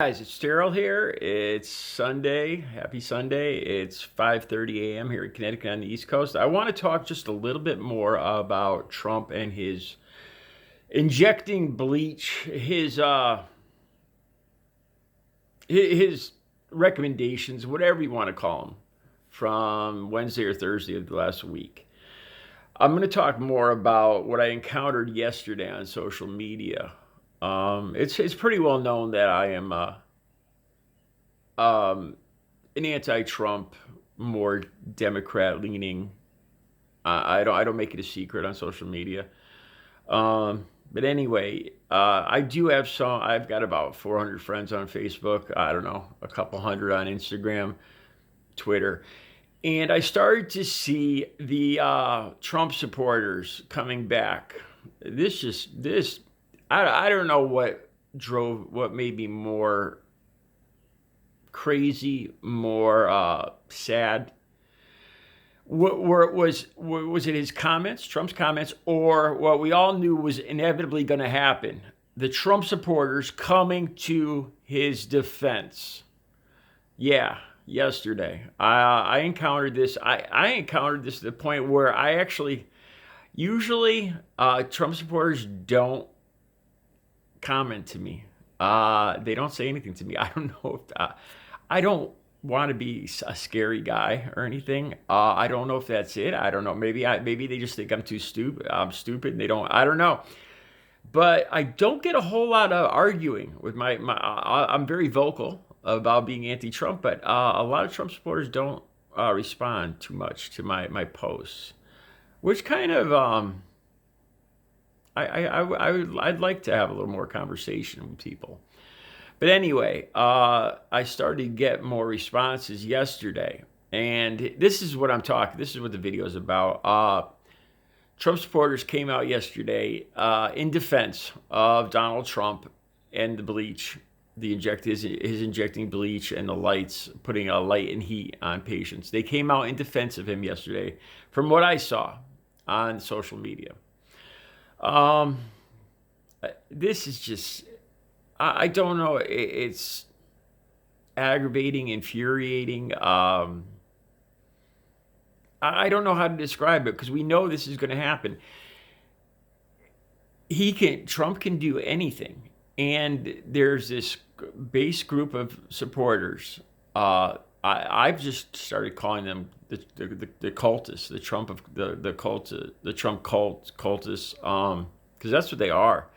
Guys, it's Daryl here. It's Sunday. Happy Sunday. It's 5:30 a.m. here in Connecticut on the East Coast. I want to talk just a little bit more about Trump and his injecting bleach, his recommendations, whatever you want to call them, from Wednesday or Thursday of the last week. I'm going to talk more about what I encountered yesterday on social media. It's pretty well known that I am an anti-Trump, more Democrat-leaning. I don't make it a secret on social media. But anyway, I do have some. I've got about 400 friends on Facebook. I don't know, a couple hundred on Instagram, Twitter. And I started to see the Trump supporters coming back. I don't know what made me more crazy, more sad. Was it his comments, Trump's comments, or what we all knew was inevitably going to happen? The Trump supporters coming to his defense. Yeah, yesterday I encountered this. I encountered this to the point where I actually usually Trump supporters don't comment to me. They don't say anything to me. I don't know if I don't want to be a scary guy or anything. I don't know if that's it. I don't know. Maybe they just think I'm too stupid. I'm stupid. And they don't. I don't know. But I don't get a whole lot of arguing with my. I'm very vocal about being anti-Trump, but a lot of Trump supporters don't respond too much to my posts, which kind of I'd like to have a little more conversation with people. But anyway, I started to get more responses yesterday. And this is what I'm talking. This is what the video is about. Trump supporters came out yesterday in defense of Donald Trump and the bleach, his injecting bleach and the lights, putting a light and heat on patients. They came out in defense of him yesterday, from what I saw on social media. This is just, I don't know. It's aggravating, infuriating. I don't know how to describe it because we know this is going to happen. Trump can do anything. And there's this base group of supporters. I've just started calling them the cultists, the Trump cultists, because that's what they are.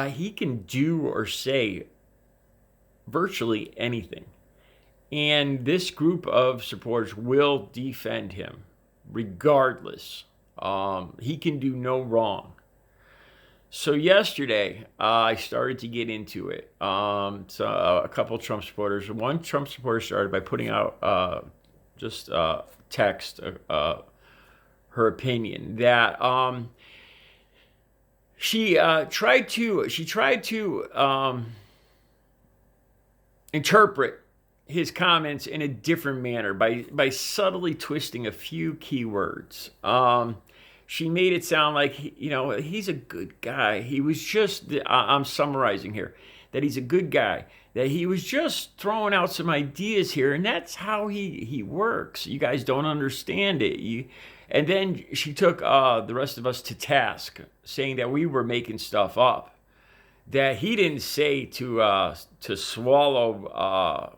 He can do or say virtually anything, and this group of supporters will defend him regardless. He can do no wrong. So yesterday, I started to get into it. So a couple Trump supporters. One Trump supporter started by putting out just text, her opinion that she tried to interpret his comments in a different manner by subtly twisting a few keywords. She made it sound like he's a good guy. He was just I'm summarizing here that he's a good guy. That he was just throwing out some ideas here, and that's how he works. You guys don't understand it. And then she took the rest of us to task, saying that we were making stuff up. That he didn't say to swallow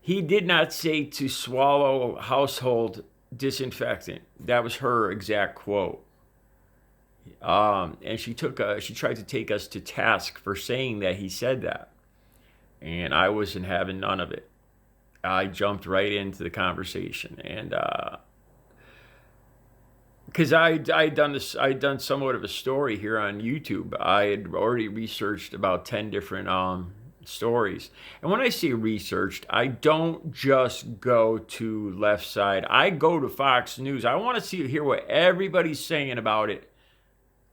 he did not say to swallow household disinfectant. That was her exact quote. And she tried to take us to task for saying that he said that. And I wasn't having none of it. I jumped right into the conversation, and because I'd done somewhat of a story here on YouTube. I had already researched about 10 different stories. And when I say researched, I don't just go to left side. I go to Fox News. I want to hear what everybody's saying about it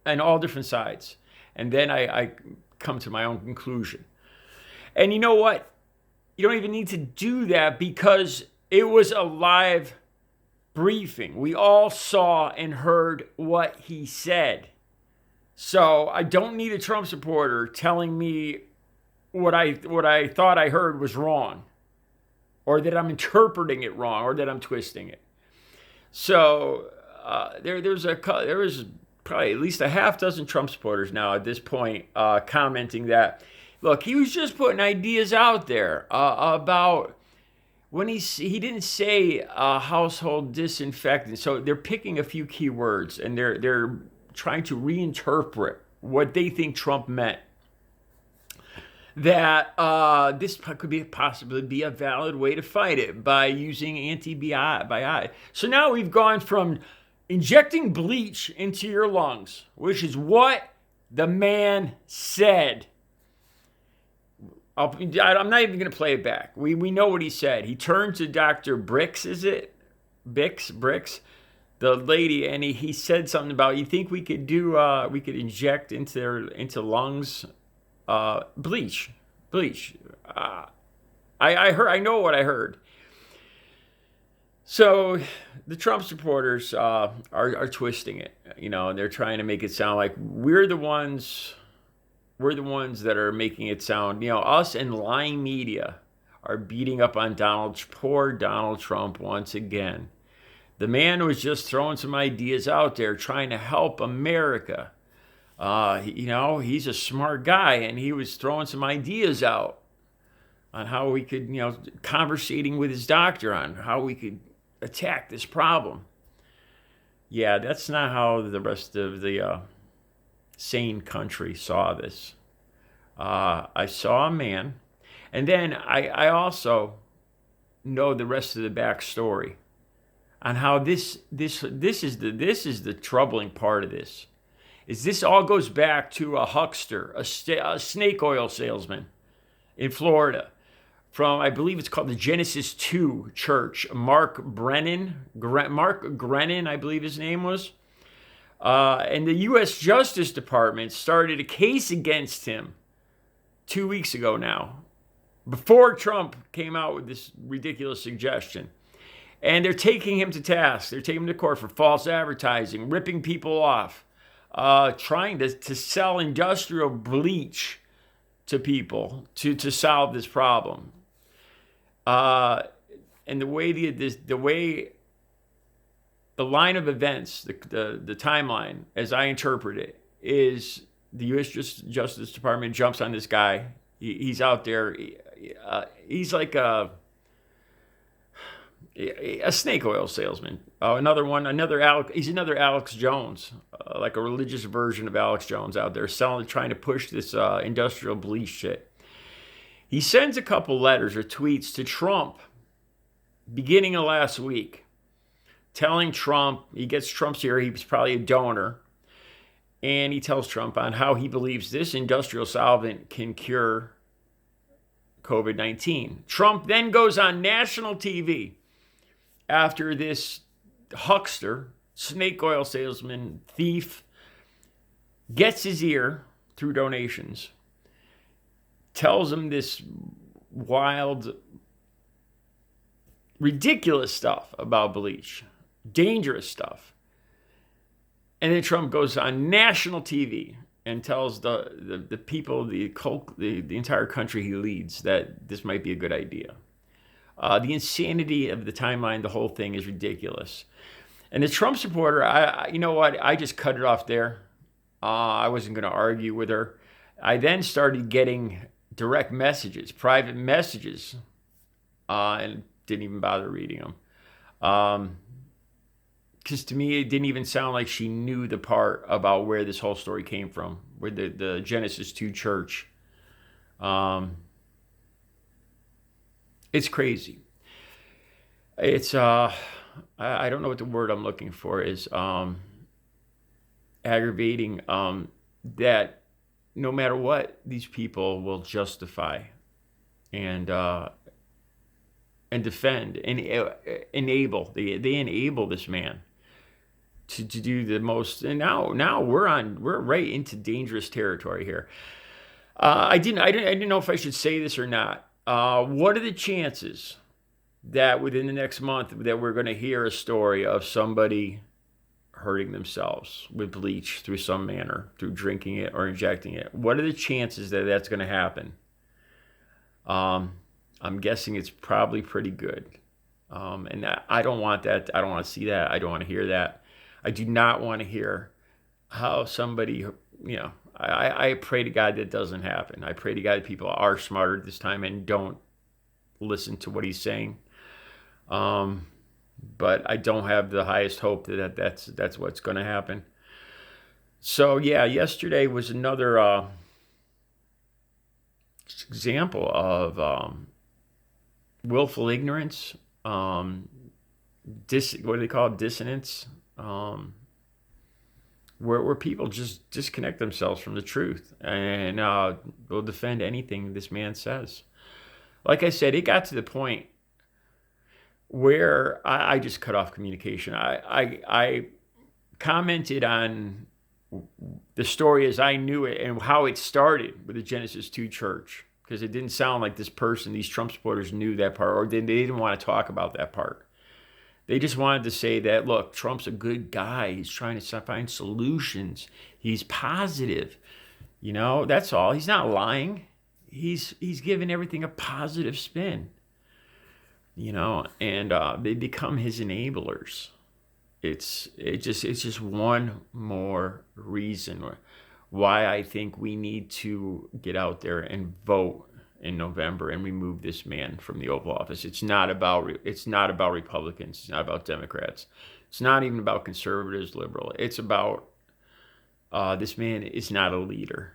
and all different sides. And then I come to my own conclusion. And you know what? You don't even need to do that because it was a live briefing. We all saw and heard what he said. So I don't need a Trump supporter telling me what I thought I heard was wrong, or that I'm interpreting it wrong, or that I'm twisting it. So there was probably at least a half dozen Trump supporters now at this point commenting that, look, he was just putting ideas out there about when he didn't say household disinfectant. So they're picking a few key words and they're trying to reinterpret what they think Trump meant. That this could possibly be a valid way to fight it by using antibiotics. So now we've gone from injecting bleach into your lungs, which is what the man said. I'm not even going to play it back. We know what he said. He turned to Dr. Bricks, is it? Bricks, the lady, and he said something about, you think we could inject into lungs bleach. I know what I heard. So the Trump supporters are twisting it, and they're trying to make it sound like we're the ones that are making it sound, us and lying media are beating up on poor Donald Trump once again. The man was just throwing some ideas out there, trying to help America. He's a smart guy, and he was throwing some ideas out on how we could, conversating with his doctor on how we could attack this problem. Yeah, that's not how the rest of the sane country saw this. I saw a man, and then I also know the rest of the backstory on how this is the troubling part of this. Is this all goes back to a huckster, a snake oil salesman in Florida from, I believe it's called the Genesis 2 Church. Mark Grenon, I believe his name was. And the U.S. Justice Department started a case against him 2 weeks ago now, before Trump came out with this ridiculous suggestion. And they're taking him to task. They're taking him to court for false advertising, ripping people off. Trying to sell industrial bleach to people to solve this problem. And the way the line of events, the timeline, as I interpret it, is the U.S. Justice Department jumps on this guy. He's out there. He's like a snake oil salesman. He's another Alex Jones, like a religious version of Alex Jones out there trying to push this industrial bleach shit. He sends a couple letters or tweets to Trump beginning of last week, telling Trump, he gets Trump's ear, he was probably a donor, and he tells Trump on how he believes this industrial solvent can cure COVID-19. Trump then goes on national TV after this huckster, snake oil salesman, thief, gets his ear through donations, tells him this wild, ridiculous stuff about bleach, dangerous stuff. And then Trump goes on national TV and tells the people, the entire country he leads, that this might be a good idea. The insanity of the timeline, the whole thing is ridiculous. And the Trump supporter, you know what? I just cut it off there. I wasn't going to argue with her. I then started getting direct messages, private messages, and didn't even bother reading them. Because to me, it didn't even sound like she knew the part about where this whole story came from, where the Genesis 2 church. It's crazy. It's, I don't know what the word I'm looking for is, aggravating, that no matter what, these people will justify and defend and enable. They enable this man to do the most. And now we're right into dangerous territory here. I didn't know if I should say this or not. What are the chances that within the next month that we're going to hear a story of somebody hurting themselves with bleach through some manner, through drinking it or injecting it? What are the chances that that's going to happen? I'm guessing it's probably pretty good. And I don't want that. I don't want to see that. I don't want to hear that. I do not want to hear how somebody, I pray to God that doesn't happen. I pray to God that people are smarter this time and don't listen to what he's saying. But I don't have the highest hope that's what's going to happen. So yeah, yesterday was another example of willful ignorance. What do they call it? Dissonance. Where people just disconnect themselves from the truth and will defend anything this man says. Like I said, it got to the point where I just cut off communication. I commented on the story as I knew it and how it started with the Genesis 2 church, because it didn't sound like these Trump supporters knew that part, or they didn't want to talk about that part. They just wanted to say that, look, Trump's a good guy. He's trying to find solutions. He's positive. That's all. He's not lying. He's giving everything a positive spin. And they become his enablers. It's just one more reason why I think we need to get out there and vote in November and remove this man from the Oval Office. It's not about Republicans. It's not about Democrats. It's not even about conservatives, liberal. It's about this man is not a leader,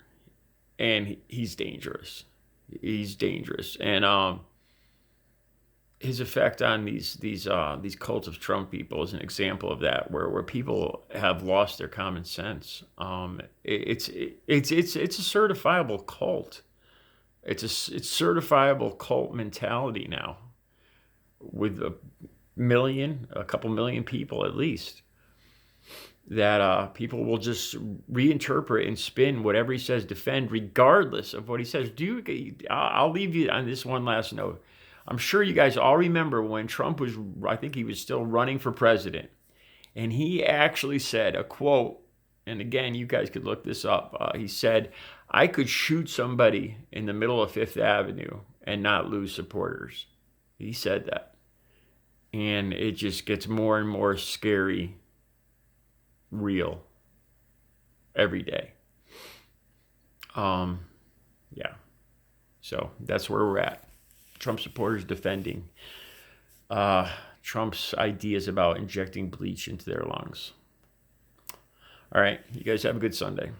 and he's dangerous. He's dangerous, and his effect on these cults of Trump people is an example of that, where people have lost their common sense. It's a certifiable cult. It's certifiable cult mentality now, with a couple million people at least, that people will just reinterpret and spin whatever he says, defend regardless of what he says. I'll leave you on this one last note. I'm sure you guys all remember when Trump I think he was still running for president, and he actually said a quote, and again, you guys could look this up. He said, "I could shoot somebody in the middle of Fifth Avenue and not lose supporters." He said that. And it just gets more and more scary, real, every day. Yeah. So that's where we're at. Trump supporters defending Trump's ideas about injecting bleach into their lungs. All right. You guys have a good Sunday.